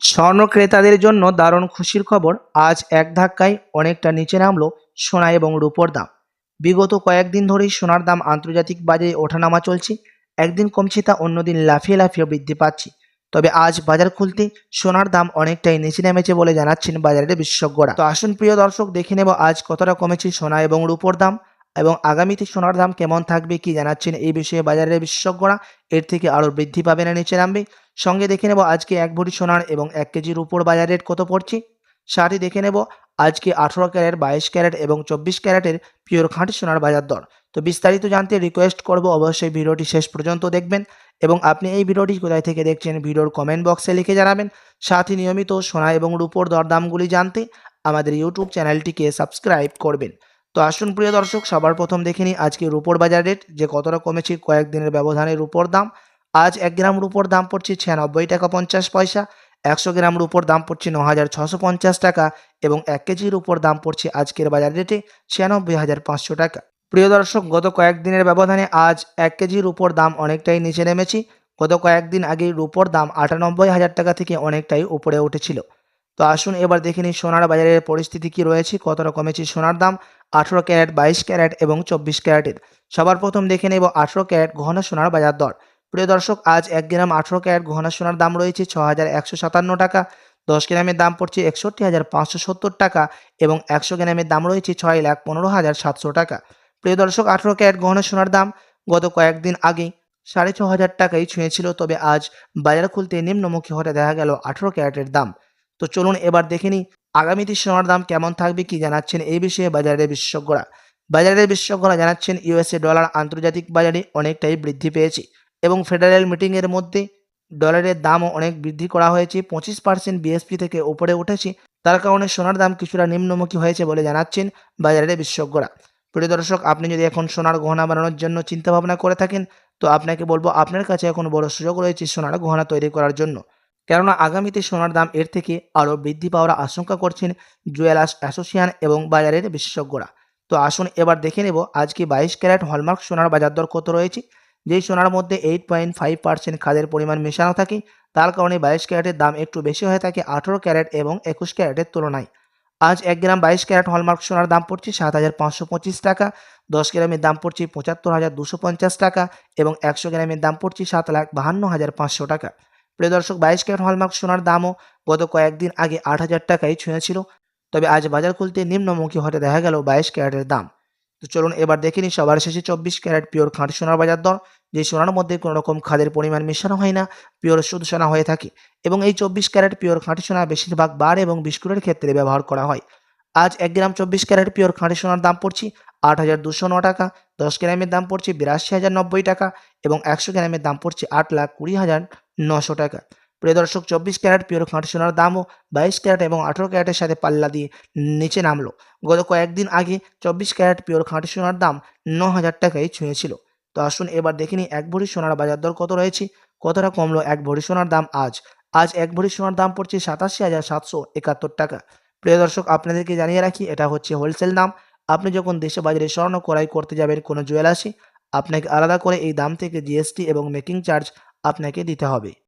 স্বর্ণ ক্রেতাদের জন্য দারুণ খুশির খবর। আজ এক ধাক্কায় অনেকটা নিচে নামলো সোনা এবং রূপোর দাম। বিগত কয়েকদিন ধরেই সোনার দাম আন্তর্জাতিক বাজারে ওঠানামা চলছে। একদিন কমছে তা অন্যদিন লাফিয়ে লাফিয়ে বৃদ্ধি পাচ্ছে। তবে আজ বাজার খুলতে সোনার দাম অনেকটাই নিচে নেমেছে বলে জানাচ্ছেন বাজারের বিশেষজ্ঞরা। তো আসুন প্রিয় দর্শক, দেখে নেব আজ কতটা কমেছে সোনা এবং রূপোর দাম এবং আগামীতে সোনার দাম কেমন থাকবে, কি জানাচ্ছেন এই বিষয়ে বাজারের বিশেষজ্ঞরা। এর থেকে আরও বৃদ্ধি পাবে না নিচে নামবে? সঙ্গে দেখে নেব আজকে 1 ভরি সোনার এবং 1 কেজির উপর বাজার রেট কত পড়ছে। সাথে দেখে নেব আজকে 18 ক্যারেট, 22 ক্যারেট এবং 24 ক্যারেটের পিওর খাঁটি সোনার বাজার দর। তো বিস্তারিত জানতে রিকোয়েস্ট করব অবশ্যই ভিডিওটি শেষ পর্যন্ত দেখবেন এবং আপনি এই ভিডিওটি কোথায় থেকে দেখছেন ভিডিওর কমেন্ট বক্সে লিখে জানাবেন। সাথে নিয়মিত সোনা এবং রূপোর দরদামগুলি জানতে আমাদের ইউটিউব চ্যানেলটিকে সাবস্ক্রাইব করবেন। তো আসুন প্রিয় দর্শক, সবার প্রথম দেখে নিই আজকে রূপোর বাজার রেট যে কতটা কমেছে কয়েকদিনের ব্যবধানে রূপোর দাম। আজ 1 গ্রাম রূপোর দাম পড়ছে 96 টাকা 50 পয়সা, 100 গ্রাম রূপোর দাম পড়ছে 9,650 টাকা এবং 1 কেজির উপর দাম পড়ছে আজকের বাজার রেটে 96,500 টাকা। প্রিয় দর্শক, গত কয়েকদিনের ব্যবধানে আজ 1 কেজির উপর দাম অনেকটাই নিচে নেমেছে। গত কয়েকদিন আগেই রূপোর দাম 98,000 টাকা থেকে অনেকটাই উপরে উঠেছিল। তো আসুন এবার দেখে নিই সোনার বাজারের পরিস্থিতি কি রয়েছে, কতটা কমেছে সোনার দাম 18 ক্যারেট, 22 ক্যারেট এবং 24 ক্যারেটের। সবার প্রথম দেখে নেব 18 ক্যারেট গহনা সোনার বাজার দর। প্রিয় দর্শক, আজ 1 গ্রাম 18 ক্যারেট গহনা সোনার দাম রয়েছে 6,157 টাকা, 10 গ্রামের দাম পড়ছে 61,570 টাকা এবং 100 গ্রামের দাম রয়েছে 6,15,700 টাকা। প্রিয় দর্শক, 18 ক্যারেট গহনা সোনার দাম গত কয়েকদিন আগে 6,500 টাকাই ছুঁয়েছিল, তবে আজ বাজার খুলতে নিম্নমুখী হতে দেখা গেল 18 ক্যারেটের দাম। তো চলুন এবার দেখে নিই আগামীতে সোনার দাম কেমন থাকবে, কি জানাচ্ছেন এই বিষয়ে বাজারের বিশেষজ্ঞরা। বাজারের বিশেষজ্ঞরা জানাচ্ছেন ইউএসএ ডলার আন্তর্জাতিক বাজারে অনেকটাই বৃদ্ধি পেয়েছে এবং ফেডারেল মিটিংয়ের মধ্যে ডলারের দামও অনেক বৃদ্ধি করা হয়েছে, 25% বিএসপি থেকে উপরে উঠেছে। তার কারণে সোনার দাম কিছুটা নিম্নমুখী হয়েছে বলে জানাচ্ছেন বাজারের বিশেষজ্ঞরা। প্রিয় দর্শক, আপনি যদি এখন সোনার গহনা বানানোর জন্য চিন্তাভাবনা করে থাকেন, তো আপনাকে বলবো আপনার কাছে এখন বড় সুযোগ রয়েছে সোনার গহনা তৈরি করার জন্য। কেননা আগামীতে সোনার দাম এর থেকে আরও বৃদ্ধি পাওয়ার আশঙ্কা করছেন জুয়েলার্স অ্যাসোসিয়েশন এবং বাজারের বিশেষজ্ঞরা। তো আসুন এবার দেখে নেব আজকে 22 ক্যারেট হলমার্ক সোনার বাজার দর কত রয়েছে। যেই সোনার মধ্যে 8.5% খাদের পরিমাণ মেশানো থাকে, তার কারণে 22 ক্যারেটের দাম একটু বেশি হয়ে থাকে 18 ক্যারেট এবং 21 ক্যারেটের তুলনায়। আজ 1 গ্রাম 22 ক্যারেট হলমার্ক সোনার দাম পড়ছে 7,525 টাকা, 10 গ্রামের দাম পড়ছে 75,250 টাকা এবং 100 গ্রামের দাম পড়ছে 7,52,500 টাকা। প্রিয় দর্শক, 22 ক্যারেট হলমার্ক সোনার দামও গত কয়েকদিন আগে 8,000 টাকায় ছুঁয়েছিল, তবে আজ বাজার খুলতে নিম্নমুখী হতে দেখা গেল 22 ক্যারেটের দাম। তো চলুন এবার দেখে নিই সবার শেষে 24 ক্যারেট পিওর খাঁটি সোনার বাজার দর। যে সোনার মধ্যে কোনো রকম খাদের পরিমাণ মেশানো হয় না, পিওর শুধু সোনা হয়ে থাকে এবং এই 24 ক্যারেট পিওর খাঁটি সোনা বেশিরভাগ বার এবং বিস্কুটের ক্ষেত্রে ব্যবহার করা হয়। আজ 1 গ্রাম 24 ক্যারেট পিওর খাঁটি সোনার দাম পড়ছে 8,209 টাকা, 10 গ্রামের দাম পড়ছে 82,090 টাকা এবং 100 গ্রামের দাম পড়ছে 8,20,900 টাকা। প্রিয় দর্শক, 24 ক্যারেট পিওর খাঁটি সোনার দামও 22 ক্যারেট এবং 18 ক্যারেটের সাথে পাল্লা দিয়ে নিচে নামলো। গত কয়েকদিন আগে 24 ক্যারেট পিওর খাঁটি সোনার দাম 9,000 টাকায় ছুঁয়েছিল। তো আসুন এবার দেখে নিই 1 ভরি সোনার বাজার দর কত রয়েছে, কতটা কমলো 1 ভরি সোনার দাম আজ। আজ 1 ভরি সোনার দাম পড়ছে 87,771 টাকা। প্রিয় দর্শক, আপনাদেরকে জানিয়ে রাখি এটা হচ্ছে হোলসেল দাম। আপনি যখন দেশে বাজারে স্বর্ণ ক্রয় করতে যাবেন কোনো জুয়েলার্সে, আপনাকে আলাদা করে এই দাম থেকে জিএসটি এবং মেকিং চার্জ আপনাকে দিতে হবে।